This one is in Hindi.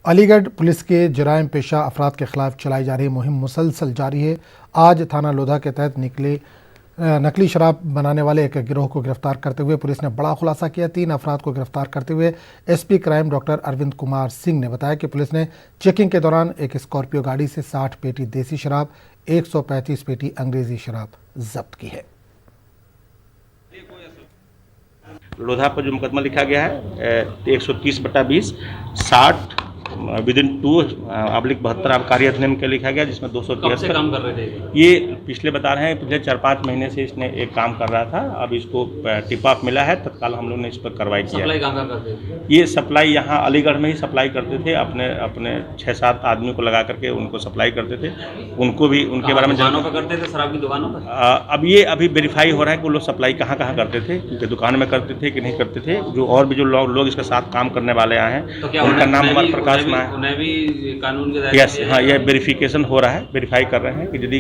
अलीगढ़ पुलिस के जराइम पेशा अफराद के खिलाफ चलाई जा रही मुहिम मुसलसल जारी है। आज थाना लोधा के तहत नकली शराब बनाने वाले एक गिरोह को गिरफ्तार करते हुए पुलिस ने बड़ा खुलासा किया। 3 अफराद को गिरफ्तार करते हुए SP crime doctor Arvind Kumar Singh ने बताया कि पुलिस ने चेकिंग के दौरान एक स्कॉर्पियो गाड़ी से 60 पेटी देसी शराब, 135 पेटी अंग्रेजी शराब जब्त की है। लोधा पर जो मुकदमा लिखा गया है 130/20 60 विदिन 2/72 आबकारी अधिनियम के लिखा गया, जिसमें 273 काम कर रहे थे। ये पिछले बता रहे हैं पिछले 4-5 महीने से इसने एक काम कर रहा था। अब इसको टिप ऑफ मिला है, तत्काल हम लोग ने इस पर कार्रवाई किया। सप्लाई कहाँ करते थे? ये सप्लाई यहाँ अलीगढ़ में ही सप्लाई करते थे, अपने 6-7 आदमी को लगा करके उनको सप्लाई करते थे। उनको भी उनके बारे में दुकानों पर करते थे, शराब की दुकानों पर। अब ये अभी वेरीफाई हो रहा है कि वो लोग सप्लाई कहाँ करते थे, क्योंकि दुकान में करते थे कि नहीं करते थे। जो और भी जो लोग इसके साथ काम करने वाले आए हैं, तो क्या उनका नाम हमारे प्रकाश में है। उन्हें भी कानून के दायरे यस, हाँ, यह वेरिफिकेशन हो रहा है, वेरीफाई कर रहे हैं कि यदि